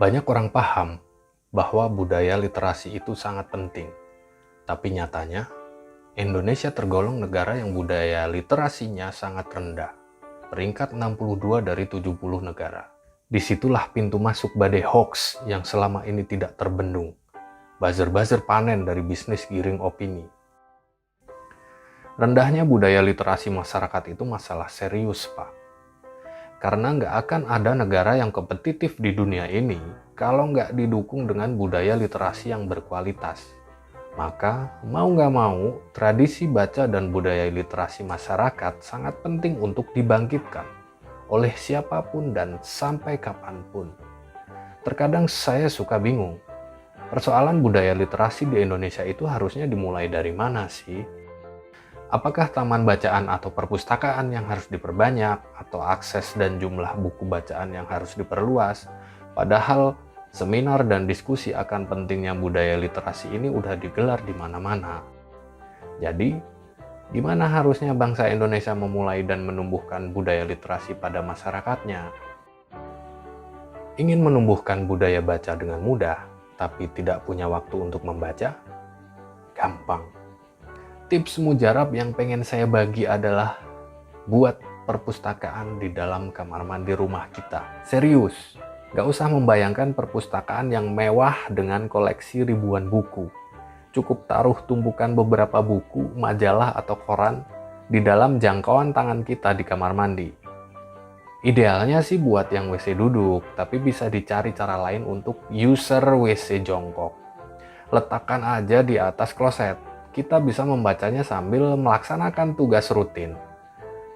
Banyak orang paham bahwa budaya literasi itu sangat penting. Tapi nyatanya, Indonesia tergolong negara yang budaya literasinya sangat rendah. Peringkat 62 dari 70 negara. Disitulah pintu masuk badai hoax yang selama ini tidak terbendung. Buzzer-buzzer panen dari bisnis giring opini. Rendahnya budaya literasi masyarakat itu masalah serius, Pak. Karena nggak akan ada negara yang kompetitif di dunia ini kalau nggak didukung dengan budaya literasi yang berkualitas. Maka, mau nggak mau, tradisi baca dan budaya literasi masyarakat sangat penting untuk dibangkitkan oleh siapapun dan sampai kapanpun. Terkadang saya suka bingung, persoalan budaya literasi di Indonesia itu harusnya dimulai dari mana sih? Apakah taman bacaan atau perpustakaan yang harus diperbanyak, atau akses dan jumlah buku bacaan yang harus diperluas? Padahal seminar dan diskusi akan pentingnya budaya literasi ini udah digelar di mana-mana. Jadi, gimana harusnya bangsa Indonesia memulai dan menumbuhkan budaya literasi pada masyarakatnya? Ingin menumbuhkan budaya baca dengan mudah, tapi tidak punya waktu untuk membaca? Gampang. Tips mujarab yang pengen saya bagi adalah buat perpustakaan di dalam kamar mandi rumah kita. Serius, gak usah membayangkan perpustakaan yang mewah dengan koleksi ribuan buku. Cukup taruh tumpukan beberapa buku, majalah, atau koran di dalam jangkauan tangan kita di kamar mandi. Idealnya sih buat yang WC duduk, tapi bisa dicari cara lain untuk user WC jongkok. Letakkan aja di atas kloset. Kita bisa membacanya sambil melaksanakan tugas rutin.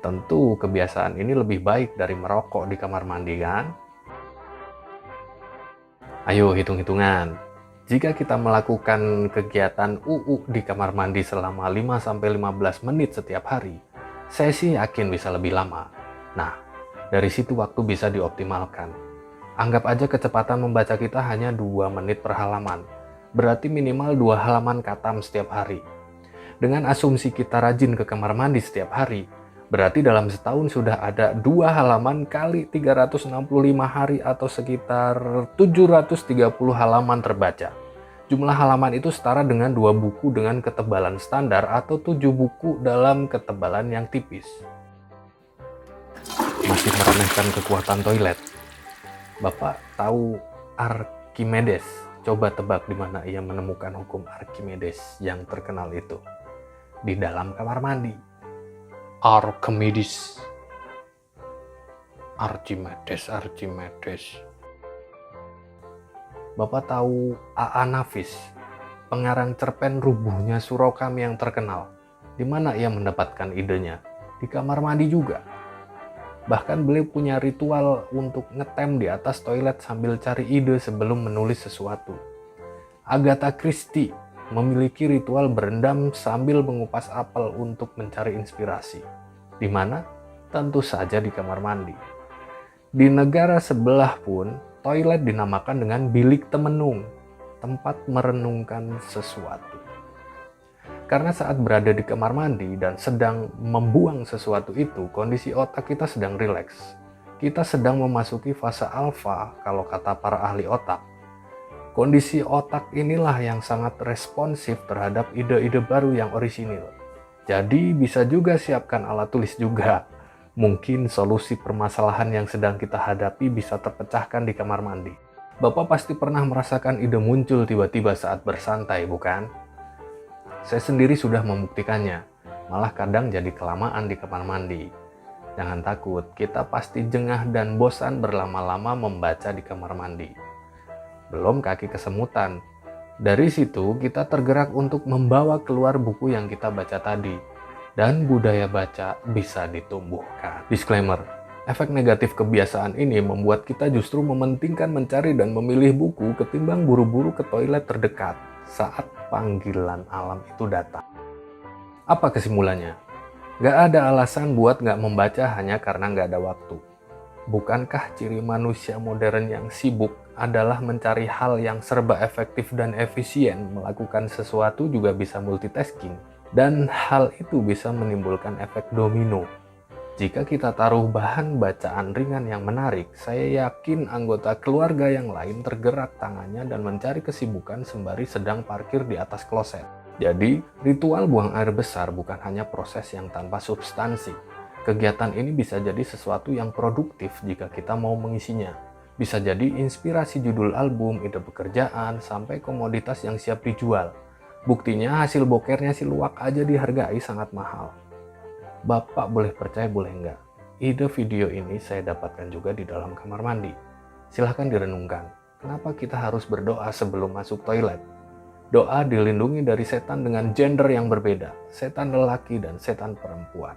Tentu kebiasaan ini lebih baik dari merokok di kamar mandi, kan? Ayo hitung-hitungan. Jika kita melakukan kegiatan UU di kamar mandi selama 5-15 menit setiap hari, saya sih yakin bisa lebih lama. Nah, dari situ waktu bisa dioptimalkan. Anggap aja kecepatan membaca kita hanya 2 menit per halaman. Berarti minimal 2 halaman khatam setiap hari. Dengan asumsi kita rajin ke kamar mandi setiap hari, berarti dalam setahun sudah ada 2 halaman kali 365 hari atau sekitar 730 halaman terbaca. Jumlah halaman itu setara dengan 2 buku dengan ketebalan standar atau 7 buku dalam ketebalan yang tipis. Masih meremehkan kekuatan toilet? Bapak tahu Archimedes? Coba tebak di mana ia menemukan hukum Archimedes yang terkenal itu. Di dalam kamar mandi. Archimedes. Bapak tahu A.A. Nafis, pengarang cerpen Rubuhnya Surokam yang terkenal. Di mana ia mendapatkan idenya? Di kamar mandi juga. Bahkan beliau punya ritual untuk ngetem di atas toilet sambil cari ide sebelum menulis sesuatu. Agatha Christie memiliki ritual berendam sambil mengupas apel untuk mencari inspirasi. Di mana? Tentu saja di kamar mandi. Di negara sebelah pun, toilet dinamakan dengan bilik temenung, tempat merenungkan sesuatu. Karena saat berada di kamar mandi dan sedang membuang sesuatu itu, kondisi otak kita sedang rileks. Kita sedang memasuki fase alfa kalau kata para ahli otak. Kondisi otak inilah yang sangat responsif terhadap ide-ide baru yang orisinil. Jadi bisa juga siapkan alat tulis juga. Mungkin solusi permasalahan yang sedang kita hadapi bisa terpecahkan di kamar mandi. Bapak pasti pernah merasakan ide muncul tiba-tiba saat bersantai, bukan? Saya sendiri sudah membuktikannya, malah kadang jadi kelamaan di kamar mandi. Jangan takut, kita pasti jengah dan bosan berlama-lama membaca di kamar mandi. Belum kaki kesemutan. Dari situ kita tergerak untuk membawa keluar buku yang kita baca tadi. Dan budaya baca bisa ditumbuhkan. Disclaimer, efek negatif kebiasaan ini membuat kita justru mementingkan mencari dan memilih buku ketimbang buru-buru ke toilet terdekat saat panggilan alam itu datang. Apa kesimpulannya? Gak ada alasan buat gak membaca hanya karena gak ada waktu. Bukankah ciri manusia modern yang sibuk adalah mencari hal yang serba efektif dan efisien, melakukan sesuatu juga bisa multitasking, dan hal itu bisa menimbulkan efek domino. Jika kita taruh bahan bacaan ringan yang menarik, saya yakin anggota keluarga yang lain tergerak tangannya dan mencari kesibukan sembari sedang parkir di atas kloset. Jadi, ritual buang air besar bukan hanya proses yang tanpa substansi. Kegiatan ini bisa jadi sesuatu yang produktif jika kita mau mengisinya. Bisa jadi inspirasi judul album, ide pekerjaan, sampai komoditas yang siap dijual. Buktinya hasil bokernya si luwak aja dihargai sangat mahal. Bapak boleh percaya boleh enggak, ide video ini saya dapatkan juga di dalam kamar mandi. Silahkan direnungkan, kenapa kita harus berdoa sebelum masuk toilet? Doa dilindungi dari setan dengan gender yang berbeda, setan lelaki dan setan perempuan.